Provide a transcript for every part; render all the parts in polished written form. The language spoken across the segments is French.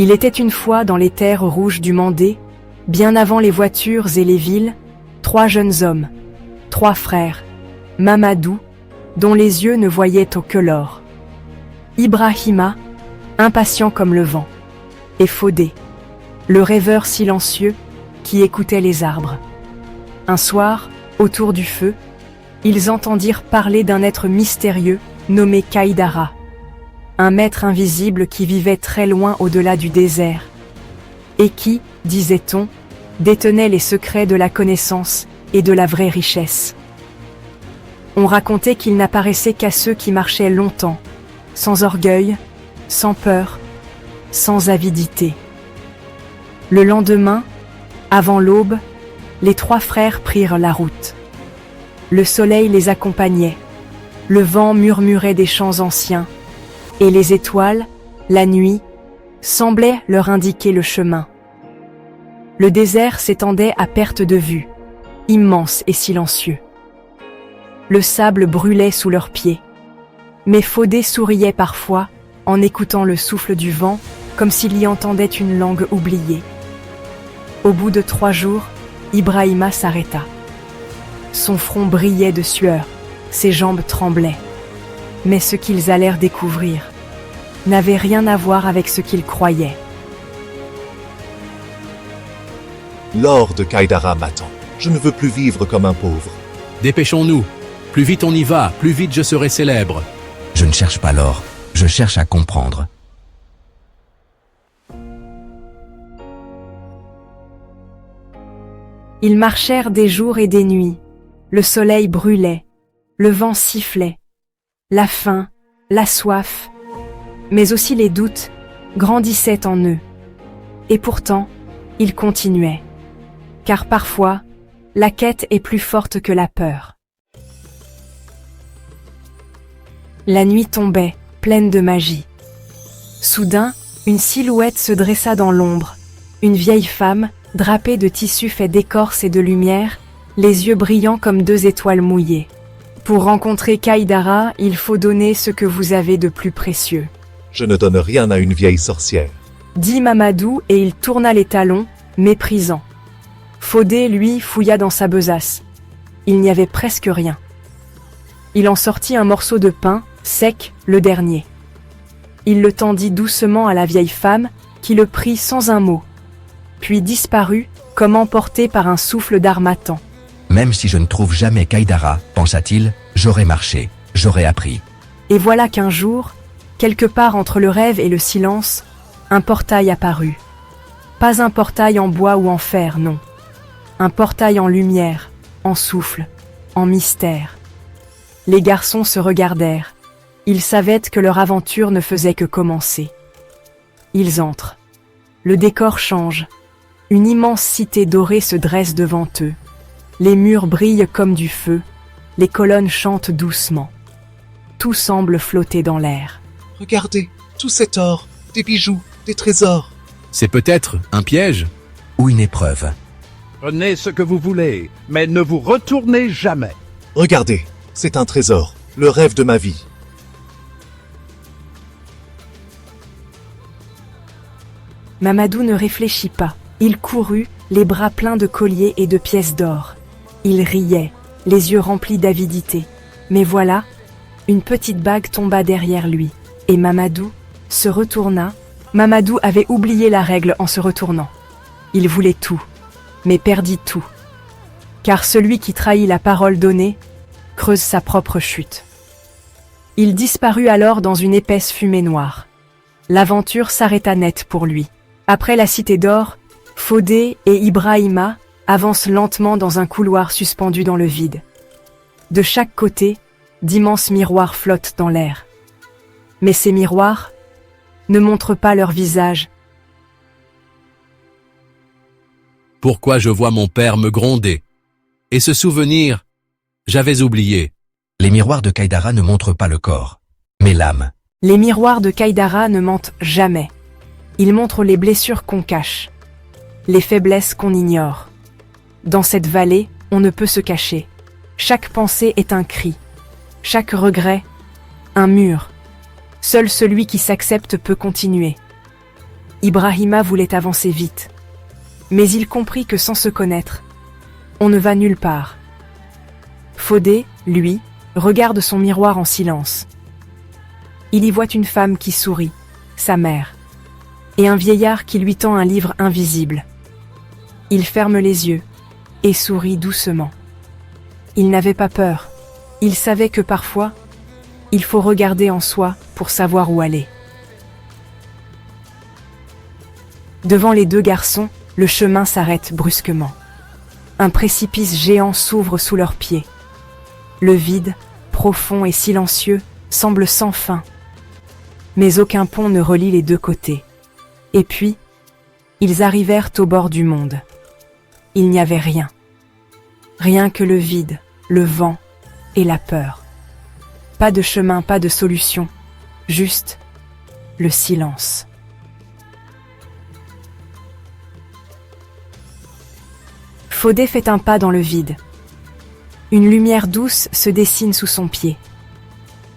Il était une fois dans les terres rouges du Mandé, bien avant les voitures et les villes, 3 jeunes hommes, 3 frères, Mamadou, dont les yeux ne voyaient que l'or, Ibrahima, impatient comme le vent, et Fodé, le rêveur silencieux qui écoutait les arbres. Un soir, autour du feu, ils entendirent parler d'un être mystérieux nommé Kaïdara, un maître invisible qui vivait très loin au-delà du désert, et qui, disait-on, détenait les secrets de la connaissance et de la vraie richesse. On racontait qu'il n'apparaissait qu'à ceux qui marchaient longtemps, sans orgueil, sans peur, sans avidité. Le lendemain, avant l'aube, les 3 frères prirent la route. Le soleil les accompagnait, le vent murmurait des chants anciens, et les étoiles, la nuit, semblaient leur indiquer le chemin. Le désert s'étendait à perte de vue, immense et silencieux. Le sable brûlait sous leurs pieds, mais Fodé souriait parfois en écoutant le souffle du vent comme s'il y entendait une langue oubliée. Au bout de 3 jours, Ibrahima s'arrêta. Son front brillait de sueur, ses jambes tremblaient. Mais ce qu'ils allèrent découvrir n'avait rien à voir avec ce qu'ils croyaient. L'or de Kaïdara m'attend. Je ne veux plus vivre comme un pauvre. Dépêchons-nous. Plus vite on y va, plus vite je serai célèbre. Je ne cherche pas l'or, je cherche à comprendre. Ils marchèrent des jours et des nuits. Le soleil brûlait, le vent sifflait. La faim, la soif, mais aussi les doutes grandissaient en eux. Et pourtant, ils continuaient. Car parfois, la quête est plus forte que la peur. La nuit tombait, pleine de magie. Soudain, une silhouette se dressa dans l'ombre. Une vieille femme, drapée de tissus faits d'écorce et de lumière, les yeux brillants comme 2 étoiles mouillées. Pour rencontrer Kaïdara, il faut donner ce que vous avez de plus précieux. Je ne donne rien à une vieille sorcière. Dit Mamadou et il tourna les talons, méprisant. Fodé, lui, fouilla dans sa besace. Il n'y avait presque rien. Il en sortit un morceau de pain, sec, le dernier. Il le tendit doucement à la vieille femme, qui le prit sans un mot, puis disparut, comme emporté par un souffle d'harmattan. Même si je ne trouve jamais Kaïdara, pensa-t-il, j'aurais marché, j'aurais appris. Et voilà qu'un jour, quelque part entre le rêve et le silence, un portail apparut. Pas un portail en bois ou en fer, non. Un portail en lumière, en souffle, en mystère. Les garçons se regardèrent. Ils savaient que leur aventure ne faisait que commencer. Ils entrent. Le décor change. Une immense cité dorée se dresse devant eux. Les murs brillent comme du feu. Les colonnes chantent doucement. Tout semble flotter dans l'air. Regardez, tout cet or, des bijoux, des trésors. C'est peut-être un piège? Ou une épreuve. Prenez ce que vous voulez, mais ne vous retournez jamais. Regardez, c'est un trésor, le rêve de ma vie. Mamadou ne réfléchit pas. Il courut, les bras pleins de colliers et de pièces d'or. Il riait, les yeux remplis d'avidité. Mais voilà, une petite bague tomba derrière lui. Et Mamadou se retourna. Mamadou avait oublié la règle en se retournant. Il voulait tout, mais perdit tout. Car celui qui trahit la parole donnée creuse sa propre chute. Il disparut alors dans une épaisse fumée noire. L'aventure s'arrêta net pour lui. Après la cité d'or, Fodé et Ibrahima avancent lentement dans un couloir suspendu dans le vide. De chaque côté, d'immenses miroirs flottent dans l'air. Mais ces miroirs ne montrent pas leur visage. Pourquoi je vois mon père me gronder? Et ce souvenir, j'avais oublié. Les miroirs de Kaïdara ne montrent pas le corps, mais l'âme. Les miroirs de Kaïdara ne mentent jamais. Ils montrent les blessures qu'on cache, les faiblesses qu'on ignore. Dans cette vallée, on ne peut se cacher. Chaque pensée est un cri, chaque regret, un mur. Seul celui qui s'accepte peut continuer. Ibrahima voulait avancer vite. Mais il comprit que sans se connaître, on ne va nulle part. Fodé, lui, regarde son miroir en silence. Il y voit une femme qui sourit, sa mère, et un vieillard qui lui tend un livre invisible. Il ferme les yeux et sourit doucement. Il n'avait pas peur. Il savait que parfois, il faut regarder en soi pour savoir où aller. Devant les deux garçons, le chemin s'arrête brusquement. Un précipice géant s'ouvre sous leurs pieds. Le vide, profond et silencieux, semble sans fin. Mais aucun pont ne relie les deux côtés. Et puis, ils arrivèrent au bord du monde. Il n'y avait rien. Rien que le vide, le vent et la peur. Pas de chemin, pas de solution, juste le silence. Fodé fait un pas dans le vide. Une lumière douce se dessine sous son pied.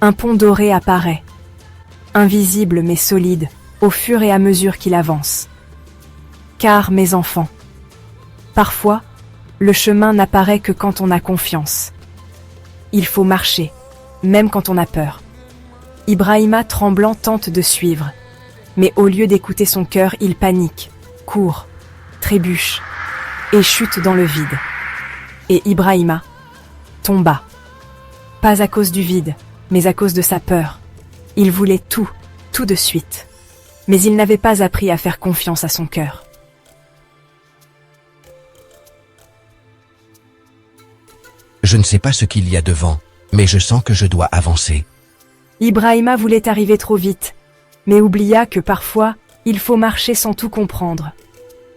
Un pont doré apparaît, invisible mais solide, au fur et à mesure qu'il avance. Car, mes enfants, parfois, le chemin n'apparaît que quand on a confiance. Il faut marcher, même quand on a peur. Ibrahima, tremblant, tente de suivre. Mais au lieu d'écouter son cœur, il panique, court, trébuche et chute dans le vide. Et Ibrahima tomba. Pas à cause du vide, mais à cause de sa peur. Il voulait tout de suite. Mais il n'avait pas appris à faire confiance à son cœur. Je ne sais pas ce qu'il y a devant, mais je sens que je dois avancer. Ibrahima voulait arriver trop vite, mais oublia que parfois, il faut marcher sans tout comprendre.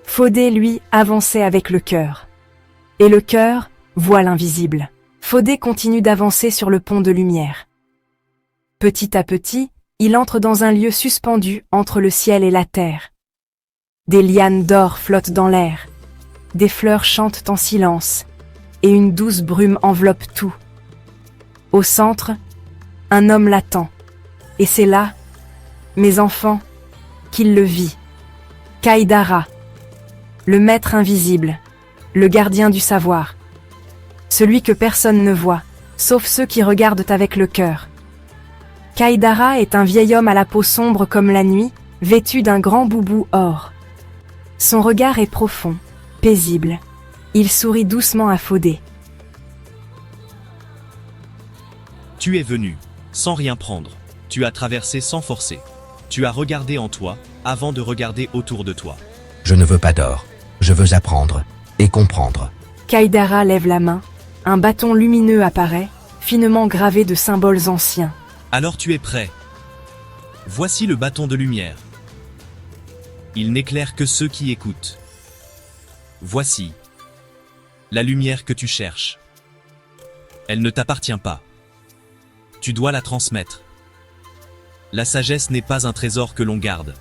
Fodé, lui, avançait avec le cœur. Et le cœur voit l'invisible. Fodé continue d'avancer sur le pont de lumière. Petit à petit, il entre dans un lieu suspendu entre le ciel et la terre. Des lianes d'or flottent dans l'air. Des fleurs chantent en silence. Et une douce brume enveloppe tout. Au centre, un homme l'attend. Et c'est là, mes enfants, qu'il le vit. Kaïdara, le maître invisible, le gardien du savoir. Celui que personne ne voit, sauf ceux qui regardent avec le cœur. Kaïdara est un vieil homme à la peau sombre comme la nuit, vêtu d'un grand boubou or. Son regard est profond, paisible. Il sourit doucement à Fodé. Tu es venu, sans rien prendre. Tu as traversé sans forcer. Tu as regardé en toi, avant de regarder autour de toi. Je ne veux pas d'or. Je veux apprendre et comprendre. Kaïdara lève la main. Un bâton lumineux apparaît, finement gravé de symboles anciens. Alors tu es prêt. Voici le bâton de lumière. Il n'éclaire que ceux qui écoutent. Voici la lumière que tu cherches. Elle ne t'appartient pas. Tu dois la transmettre. La sagesse n'est pas un trésor que l'on garde.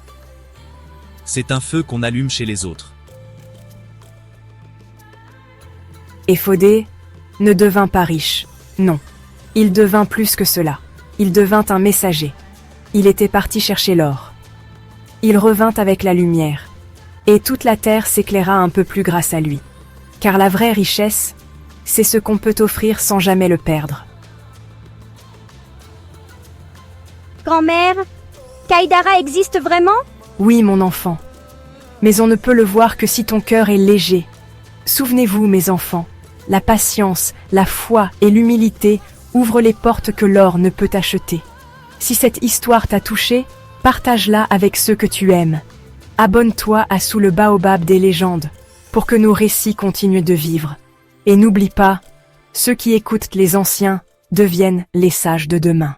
C'est un feu qu'on allume chez les autres. Et Fodé ne devint pas riche. Non. Il devint plus que cela. Il devint un messager. Il était parti chercher l'or. Il revint avec la lumière. Et toute la terre s'éclaira un peu plus grâce à lui. Car la vraie richesse, c'est ce qu'on peut offrir sans jamais le perdre. Grand-mère, Kaïdara existe vraiment? Oui, mon enfant. Mais on ne peut le voir que si ton cœur est léger. Souvenez-vous, mes enfants, la patience, la foi et l'humilité ouvrent les portes que l'or ne peut acheter. Si cette histoire t'a touché, partage-la avec ceux que tu aimes. Abonne-toi à Sous le baobab des légendes, pour que nos récits continuent de vivre. Et n'oublie pas, ceux qui écoutent les anciens deviennent les sages de demain.